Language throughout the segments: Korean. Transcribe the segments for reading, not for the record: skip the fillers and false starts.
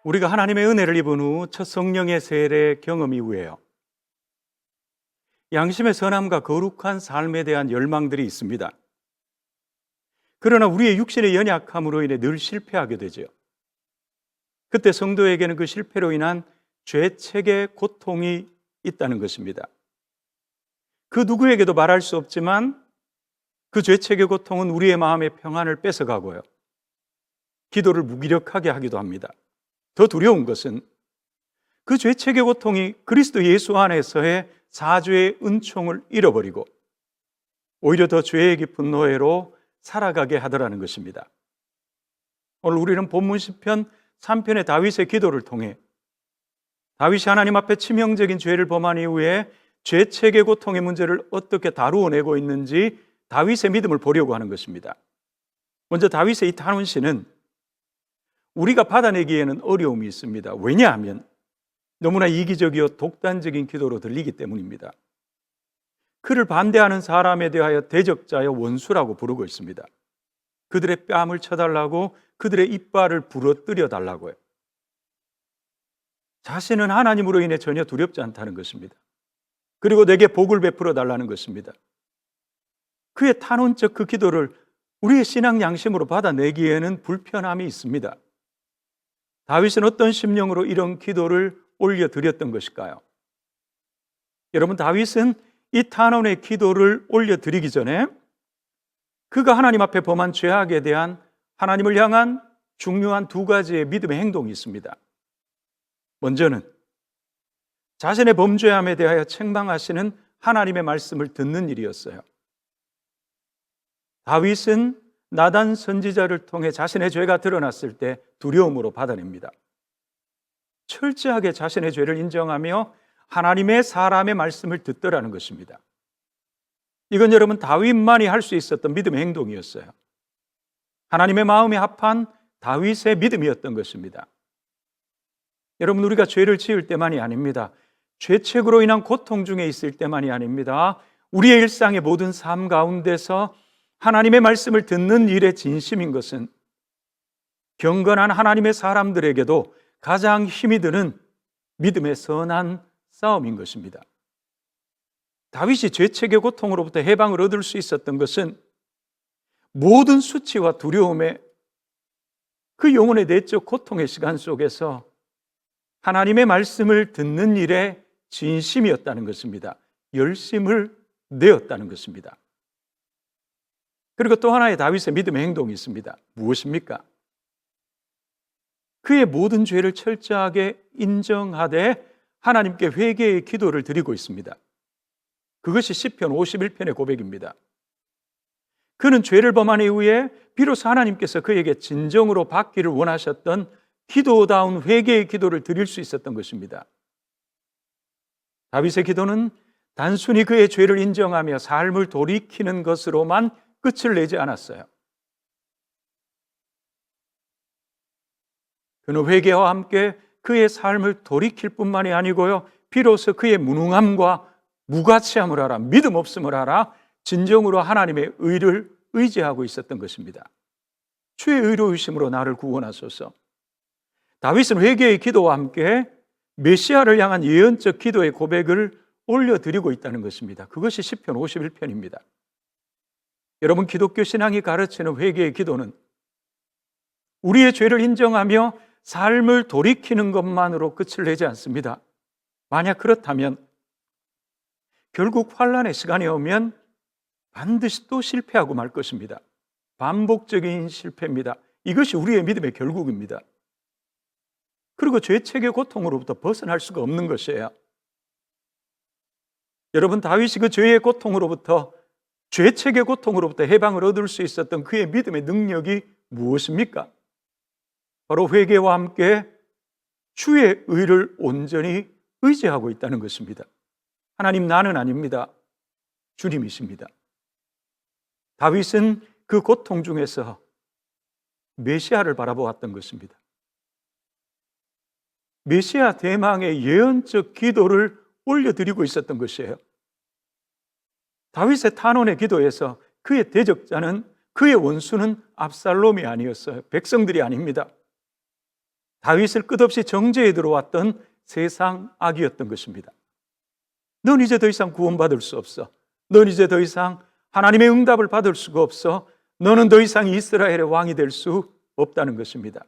우리가 하나님의 은혜를 입은 후 첫 성령의 세례 경험 이후에요, 양심의 선함과 거룩한 삶에 대한 열망들이 있습니다. 그러나 우리의 육신의 연약함으로 인해 늘 실패하게 되죠. 그때 성도에게는 그 실패로 인한 죄책의 고통이 있다는 것입니다. 그 누구에게도 말할 수 없지만 그 죄책의 고통은 우리의 마음의 평안을 뺏어가고요, 기도를 무기력하게 하기도 합니다. 더 두려운 것은 그 죄책의 고통이 그리스도 예수 안에서의 사죄의 은총을 잃어버리고 오히려 더 죄의 깊은 노예로 살아가게 하더라는 것입니다. 오늘 우리는 본문 시편 3편의 다윗의 기도를 통해 다윗이 하나님 앞에 치명적인 죄를 범한 이후에 죄책의 고통의 문제를 어떻게 다루어내고 있는지 다윗의 믿음을 보려고 하는 것입니다. 먼저 다윗의 이 탄원시는 우리가 받아내기에는 어려움이 있습니다. 왜냐하면 너무나 이기적이요 독단적인 기도로 들리기 때문입니다. 그를 반대하는 사람에 대하여 대적자여 원수라고 부르고 있습니다. 그들의 뺨을 쳐달라고, 그들의 이빨을 부러뜨려 달라고요. 자신은 하나님으로 인해 전혀 두렵지 않다는 것입니다. 그리고 내게 복을 베풀어 달라는 것입니다. 그의 탄원적 그 기도를 우리의 신앙 양심으로 받아내기에는 불편함이 있습니다. 다윗은 어떤 심령으로 이런 기도를 올려드렸던 것일까요? 여러분, 다윗은 이 탄원의 기도를 올려드리기 전에 그가 하나님 앞에 범한 죄악에 대한 하나님을 향한 중요한 두 가지의 믿음의 행동이 있습니다. 먼저는 자신의 범죄함에 대하여 책망하시는 하나님의 말씀을 듣는 일이었어요. 다윗은 나단 선지자를 통해 자신의 죄가 드러났을 때 두려움으로 받아냅니다. 철저하게 자신의 죄를 인정하며 하나님의 사람의 말씀을 듣더라는 것입니다. 이건 여러분 다윗만이 할 수 있었던 믿음의 행동이었어요. 하나님의 마음에 합한 다윗의 믿음이었던 것입니다. 여러분, 우리가 죄를 지을 때만이 아닙니다. 죄책으로 인한 고통 중에 있을 때만이 아닙니다. 우리의 일상의 모든 삶 가운데서 하나님의 말씀을 듣는 일에 진심인 것은 경건한 하나님의 사람들에게도 가장 힘이 드는 믿음의 선한 싸움인 것입니다. 다윗이 죄책의 고통으로부터 해방을 얻을 수 있었던 것은 모든 수치와 두려움에 그 영혼의 내적 고통의 시간 속에서 하나님의 말씀을 듣는 일에 진심이었다는 것입니다. 열심을 내었다는 것입니다. 그리고 또 하나의 다윗의 믿음의 행동이 있습니다. 무엇입니까? 그의 모든 죄를 철저하게 인정하되 하나님께 회개의 기도를 드리고 있습니다. 그것이 시편 51편의 고백입니다. 그는 죄를 범한 이후에 비로소 하나님께서 그에게 진정으로 받기를 원하셨던 기도다운 회개의 기도를 드릴 수 있었던 것입니다. 다윗의 기도는 단순히 그의 죄를 인정하며 삶을 돌이키는 것으로만 끝을 내지 않았어요. 그는 회개와 함께 그의 삶을 돌이킬 뿐만이 아니고요, 비로소 그의 무능함과 무가치함을 알아, 믿음 없음을 알아 진정으로 하나님의 의를 의지하고 있었던 것입니다. 주의 의로우심으로 나를 구원하소서. 다윗은 회개의 기도와 함께 메시아를 향한 예언적 기도의 고백을 올려드리고 있다는 것입니다. 그것이 시편 51편입니다. 여러분, 기독교 신앙이 가르치는 회개의 기도는 우리의 죄를 인정하며 삶을 돌이키는 것만으로 끝을 내지 않습니다. 만약 그렇다면 결국 환난의 시간이 오면 반드시 또 실패하고 말 것입니다. 반복적인 실패입니다. 이것이 우리의 믿음의 결국입니다. 그리고 죄책의 고통으로부터 벗어날 수가 없는 것이에요. 여러분, 다윗이 그 죄의 고통으로부터, 죄책의 고통으로부터 해방을 얻을 수 있었던 그의 믿음의 능력이 무엇입니까? 바로 회개와 함께 주의 의를 온전히 의지하고 있다는 것입니다. 하나님, 나는 아닙니다. 주님이십니다. 다윗은 그 고통 중에서 메시아를 바라보았던 것입니다. 메시아 대망의 예언적 기도를 올려드리고 있었던 것이에요. 다윗의 탄원의 기도에서 그의 대적자는, 그의 원수는 압살롬이 아니었어요. 백성들이 아닙니다. 다윗을 끝없이 정죄해 들어왔던 세상 악이었던 것입니다. 넌 이제 더 이상 구원받을 수 없어. 넌 이제 더 이상 하나님의 응답을 받을 수가 없어. 너는 더 이상 이스라엘의 왕이 될 수 없다는 것입니다.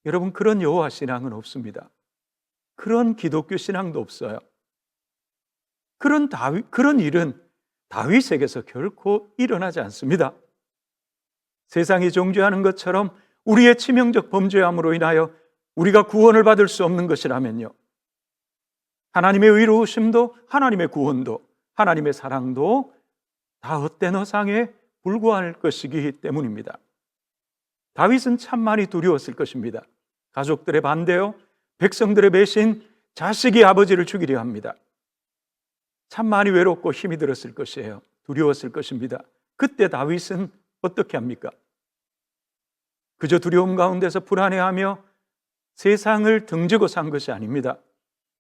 여러분, 그런 여호와 신앙은 없습니다. 그런 기독교 신앙도 없어요. 그런 일은 다윗에게서 결코 일어나지 않습니다. 세상이 정죄하는 것처럼 우리의 치명적 범죄함으로 인하여 우리가 구원을 받을 수 없는 것이라면요, 하나님의 의로우심도, 하나님의 구원도, 하나님의 사랑도 다 헛된 허상에 불과할 것이기 때문입니다. 다윗은 참 많이 두려웠을 것입니다. 가족들의 반대요, 백성들의 배신, 자식이 아버지를 죽이려 합니다. 참 많이 외롭고 힘이 들었을 것이에요. 두려웠을 것입니다. 그때 다윗은 어떻게 합니까? 그저 두려움 가운데서 불안해하며 세상을 등지고 산 것이 아닙니다.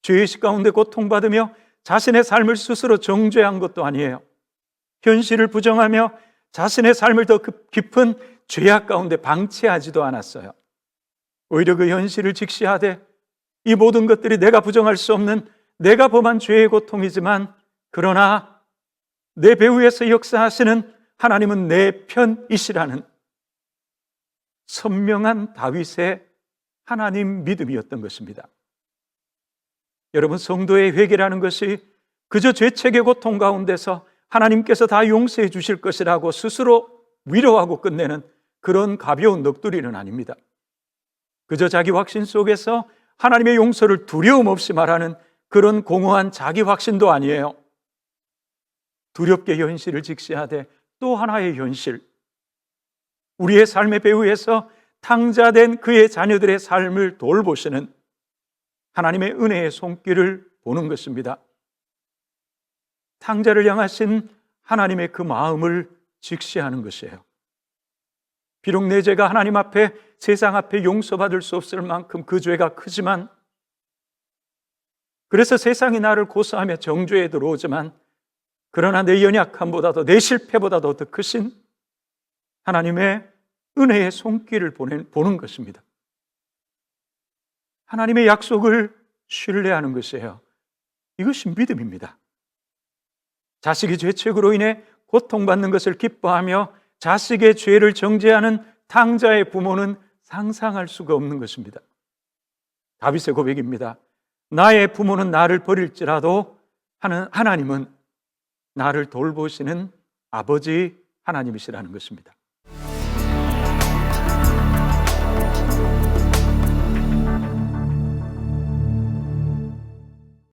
죄의식 가운데 고통받으며 자신의 삶을 스스로 정죄한 것도 아니에요. 현실을 부정하며 자신의 삶을 더 깊은 죄악 가운데 방치하지도 않았어요. 오히려 그 현실을 직시하되 이 모든 것들이 내가 부정할 수 없는 내가 범한 죄의 고통이지만, 그러나 내 배후에서 역사하시는 하나님은 내 편이시라는 선명한 다윗의 하나님 믿음이었던 것입니다. 여러분, 성도의 회개라는 것이 그저 죄책의 고통 가운데서 하나님께서 다 용서해 주실 것이라고 스스로 위로하고 끝내는 그런 가벼운 넋두리는 아닙니다. 그저 자기 확신 속에서 하나님의 용서를 두려움 없이 말하는 그런 공허한 자기 확신도 아니에요. 두렵게 현실을 직시하되 또 하나의 현실, 우리의 삶의 배후에서 탕자된 그의 자녀들의 삶을 돌보시는 하나님의 은혜의 손길을 보는 것입니다. 탕자를 향하신 하나님의 그 마음을 직시하는 것이에요. 비록 내 죄가 하나님 앞에, 세상 앞에 용서받을 수 없을 만큼 그 죄가 크지만, 그래서 세상이 나를 고소하며 정죄에 들어오지만, 그러나 내 연약함보다도, 내 실패보다도 더 크신 하나님의 은혜의 손길을 보는 것입니다. 하나님의 약속을 신뢰하는 것이에요. 이것이 믿음입니다. 자식이 죄책으로 인해 고통받는 것을 기뻐하며 자식의 죄를 정죄하는 탕자의 부모는 상상할 수가 없는 것입니다. 다윗의 고백입니다. 나의 부모는 나를 버릴지라도 하나님은 나를 돌보시는 아버지 하나님이시라는 것입니다.